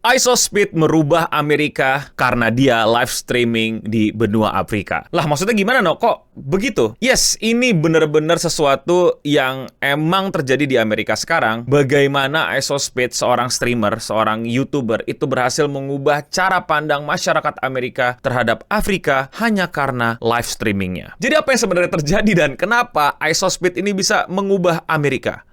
Isospeed merubah Amerika karena dia live streaming di benua Afrika. Lah maksudnya gimana no? Kok begitu? Yes, ini bener-bener sesuatu yang emang terjadi di Amerika sekarang. Bagaimana Isospeed, seorang streamer, seorang YouTuber, itu berhasil mengubah cara pandang masyarakat Amerika terhadap Afrika hanya karena live streamingnya. Jadi apa yang sebenarnya terjadi dan kenapa Isospeed ini bisa mengubah Amerika?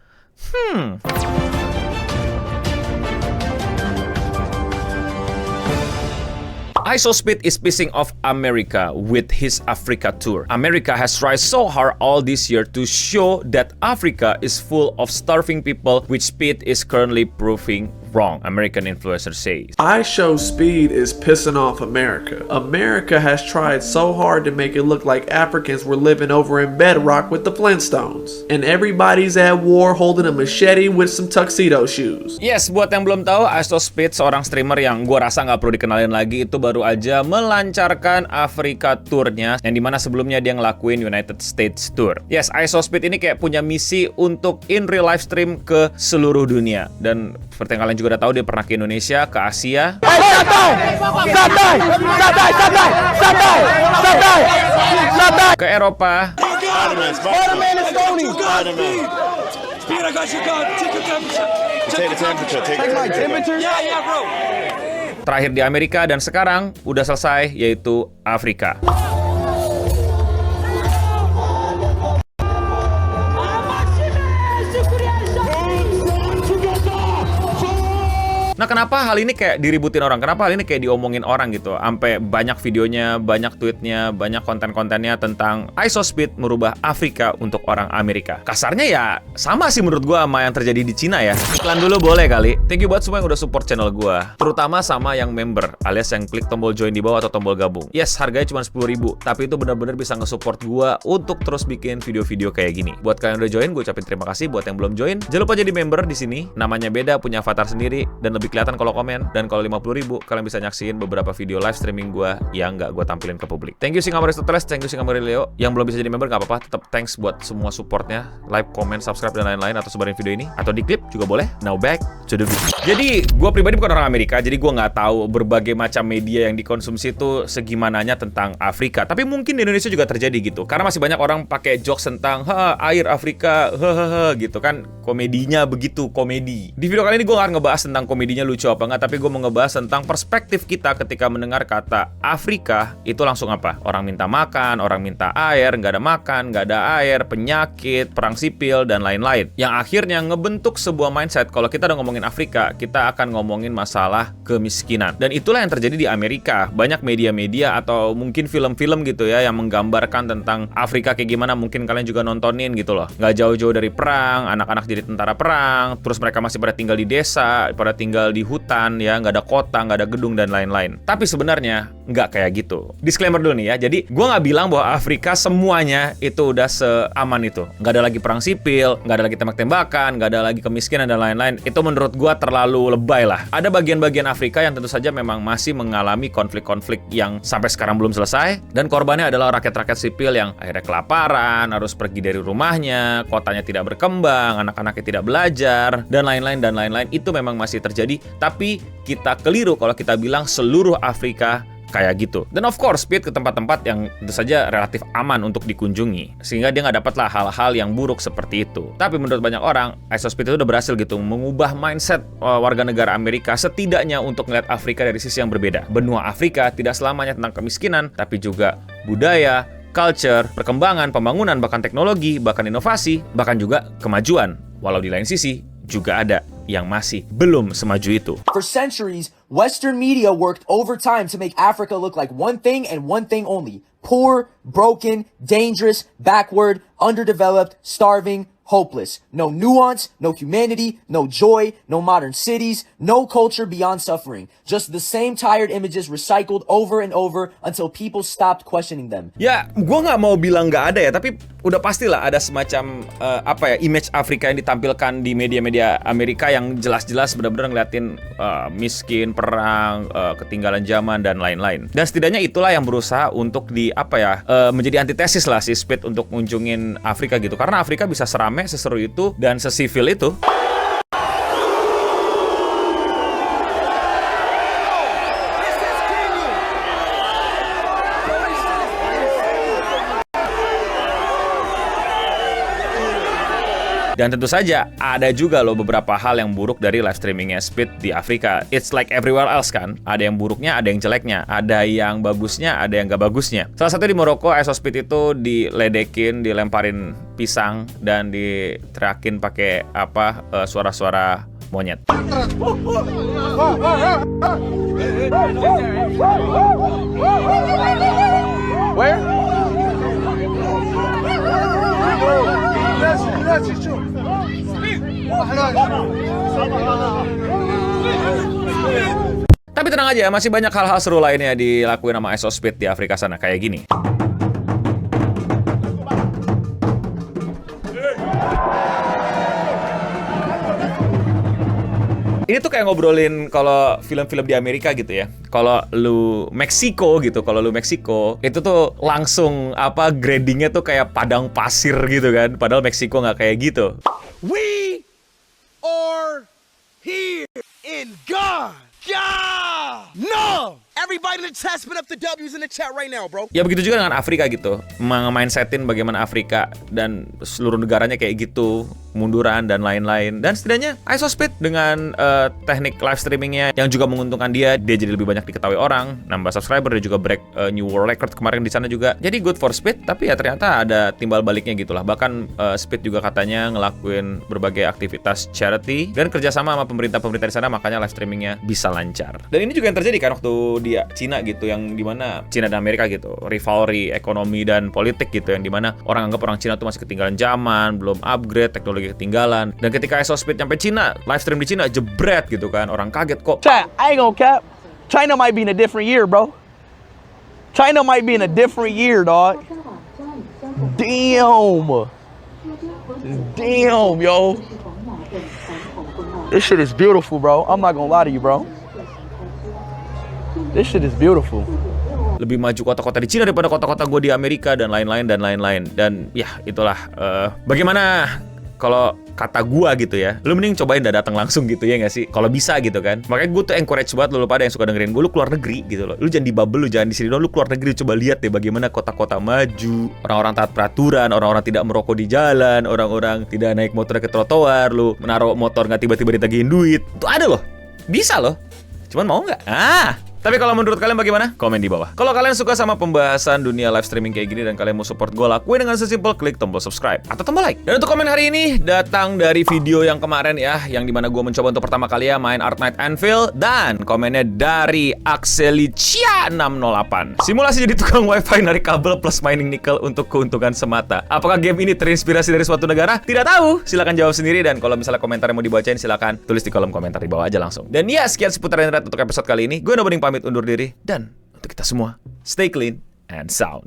Isospeed is pissing off America with his Africa tour. America has tried so hard all this year to show that Africa is full of starving people, which Speed is currently proving wrong, American influencer says. Isospeed is pissing off America. America has tried so hard to make it look like Africans were living over in Bedrock with the Flintstones. And everybody's at war holding a machete with some tuxedo shoes. Yes, buat yang belum tahu, Isospeed, seorang streamer yang gua rasa nggak perlu dikenalin lagi, itu baru aja melancarkan Afrika tournya, yang dimana sebelumnya dia ngelakuin United States tour. Yes, Isospeed ini kayak punya misi untuk in real live stream ke seluruh dunia. Dan seperti yang kalian juga udah tahu, dia pernah ke Indonesia, ke Asia, ke Eropa, terakhir di Amerika, dan sekarang udah selesai, yaitu Afrika. Nah, kenapa hal ini kayak diributin orang? Kenapa hal ini kayak diomongin orang gitu? Sampai banyak videonya, banyak tweetnya, banyak konten-kontennya tentang Isospeed merubah Afrika untuk orang Amerika. Kasarnya ya sama sih menurut gua sama yang terjadi di Cina ya. Iklan dulu boleh kali. Thank you buat semua yang udah support channel gua. Terutama sama yang member, alias yang klik tombol join di bawah atau tombol gabung. Yes, harganya cuma 10.000, tapi itu benar-benar bisa nge-support gua untuk terus bikin video-video kayak gini. Buat kalian yang udah join, gue ucapin terima kasih. Buat yang belum join, jangan lupa jadi member di sini. Namanya beda, punya avatar sendiri, dan lebih kelihatan kalau komen. Dan kalau 50.000 kalian bisa nyaksiin beberapa video live streaming gue yang nggak gue tampilin ke publik. Thank you Singamore Aristoteles, thank you Singamore Leo. Yang belum bisa jadi member nggak apa-apa, tetap thanks buat semua supportnya, like, comment, subscribe dan lain-lain, atau sebarin video ini atau di klip juga boleh. Now back to the video. Jadi gue pribadi bukan orang Amerika, jadi gue nggak tahu berbagai macam media yang dikonsumsi itu segimananya tentang Afrika. Tapi mungkin di Indonesia juga terjadi gitu, karena masih banyak orang pakai jokes tentang air Afrika, gitu kan, komedinya begitu, komedi. Di video kali ini gue nggak ngebahas tentang komedinya lucu apa enggak, tapi gue mau ngebahas tentang perspektif kita ketika mendengar kata Afrika. Itu langsung apa? Orang minta makan, orang minta air, nggak ada makan, nggak ada air, penyakit, perang sipil, dan lain-lain. Yang akhirnya ngebentuk sebuah mindset kalau kita udah ngomongin Afrika, kita akan ngomongin masalah kemiskinan. Dan itulah yang terjadi di Amerika. Banyak media-media atau mungkin film-film gitu ya yang menggambarkan tentang Afrika kayak gimana, mungkin kalian juga nontonin gitu loh. Nggak jauh-jauh dari perang, anak-anak jadi tentara perang, terus mereka masih pada tinggal di desa, pada tinggal di hutan ya, nggak ada kota, nggak ada gedung dan lain-lain. Tapi sebenarnya nggak kayak gitu. Disclaimer dulu nih ya, jadi gue nggak bilang bahwa Afrika semuanya itu udah seaman itu. Nggak ada lagi perang sipil, nggak ada lagi tembak-tembakan, nggak ada lagi kemiskinan dan lain-lain. Itu menurut gue terlalu lebay lah. Ada bagian-bagian Afrika yang tentu saja memang masih mengalami konflik-konflik yang sampai sekarang belum selesai, dan korbannya adalah rakyat-rakyat sipil yang akhirnya kelaparan, harus pergi dari rumahnya, kotanya tidak berkembang, anak-anaknya tidak belajar, dan lain-lain dan lain-lain. Itu memang masih terjadi. Tapi kita keliru kalau kita bilang seluruh Afrika kayak gitu. Dan of course, Speed ke tempat-tempat yang tentu saja relatif aman untuk dikunjungi, sehingga dia nggak dapatlah hal-hal yang buruk seperti itu. Tapi menurut banyak orang, Isospeed itu udah berhasil gitu mengubah mindset warga negara Amerika, setidaknya untuk melihat Afrika dari sisi yang berbeda. Benua Afrika tidak selamanya tentang kemiskinan, tapi juga budaya, culture, perkembangan, pembangunan, bahkan teknologi, bahkan inovasi, bahkan juga kemajuan. Walau di lain sisi juga ada yang masih belum semaju itu. For centuries, Western media worked overtime to make Africa look like one thing and one thing only: poor, broken, dangerous, backward, underdeveloped, starving, hopeless. No nuance, no humanity, no joy, no modern cities, no culture beyond suffering. Just the same tired images recycled over and over until people stopped questioning them. Ya, gue nggak mau bilang nggak ada ya, tapi udah pastilah ada semacam image Afrika yang ditampilkan di media-media Amerika yang jelas-jelas benar-benar ngeliatin miskin, perang, ketinggalan zaman dan lain-lain. Dan setidaknya itulah yang berusaha untuk menjadi antitesis lah si Speed untuk ngunjungin Afrika gitu. Karena Afrika bisa serame, seseru itu, dan sesivil itu. Dan tentu saja ada juga loh beberapa hal yang buruk dari live streamingnya Speed di Afrika. It's like everywhere else kan. Ada yang buruknya, ada yang jeleknya, ada yang bagusnya, ada yang gak bagusnya. Salah satu di Maroko, iSoSpeed itu diledekin, dilemparin pisang dan diterakin pakai suara-suara monyet. Where? Tapi tenang aja, masih banyak hal-hal seru lainnya dilakuin sama iSoSpeed di Afrika sana, kayak gini. Ini tuh kayak ngobrolin kalau film-film di Amerika gitu ya. Kalau lu Meksiko gitu, itu tuh langsung gradingnya tuh kayak padang pasir gitu kan. Padahal Meksiko nggak kayak gitu. We are here in God. Yeah! No! Everybody in the chat, spin up the W's in the chat right now, bro. Ya begitu juga dengan Afrika gitu. Mindsetin bagaimana Afrika dan seluruh negaranya kayak gitu, munduran dan lain-lain. Dan setidaknya iSoSpeed dengan teknik live streamingnya yang juga menguntungkan dia jadi lebih banyak diketahui orang, nambah subscriber, dia juga break new world record kemarin di sana juga. Jadi good for Speed, tapi ya ternyata ada timbal baliknya gitulah. Bahkan Speed juga katanya ngelakuin berbagai aktivitas charity dan kerjasama sama pemerintah-pemerintah di sana, makanya live streamingnya bisa lancar. Dan ini juga yang terjadi kan waktu di Cina gitu, yang dimana Cina dan Amerika gitu, rivalry ekonomi dan politik gitu, yang dimana orang anggap orang Cina tuh masih ketinggalan zaman, belum upgrade, teknologi ketinggalan. Dan ketika iSoSpeed sampai Cina, live stream di Cina jebret gitu kan, orang kaget kok. Chat, I ain't gonna cap. China might be in a different year, bro. China might be in a different year, dog. Damn. Damn, yo. This shit is beautiful, bro. I'm not gonna lie to you, bro. This shit is beautiful. Lebih maju kota-kota di Cina daripada kota-kota gue di Amerika dan lain-lain dan lain-lain. Dan ya itulah bagaimana kalau kata gue gitu ya, lu mending cobain datang langsung gitu ya nggak sih? Kalau bisa gitu kan. Makanya gue tuh encourage banget lu pada yang suka dengerin gue, lu keluar negeri gitu loh. Lu jangan di bubble, lu jangan di sini doang, lu keluar negeri, coba lihat deh bagaimana kota-kota maju, orang-orang taat peraturan, orang-orang tidak merokok di jalan, orang-orang tidak naik motor ke trotoar, lu menaruh motor nggak tiba-tiba ditagihin duit. Itu ada loh. Bisa loh. Cuman mau nggak? Tapi kalau menurut kalian bagaimana? Komen di bawah. Kalau kalian suka sama pembahasan dunia live streaming kayak gini dan kalian mau support gue, lakuin dengan sesimpel klik tombol subscribe atau tombol like. Dan untuk komen hari ini datang dari video yang kemarin ya, yang dimana gue mencoba untuk pertama kali ya main Arknight Anvil, dan komennya dari Axelicia608. Simulasi jadi tukang wifi narik kabel plus mining nikel untuk keuntungan semata. Apakah game ini terinspirasi dari suatu negara? Tidak tahu. Silakan jawab sendiri, dan kalau misalnya komentar yang mau dibacain silakan tulis di kolom komentar di bawah aja langsung. Dan ya, sekian seputar internet untuk episode kali ini. Gue Noboding pamit undur diri, dan untuk kita semua, stay clean and sound.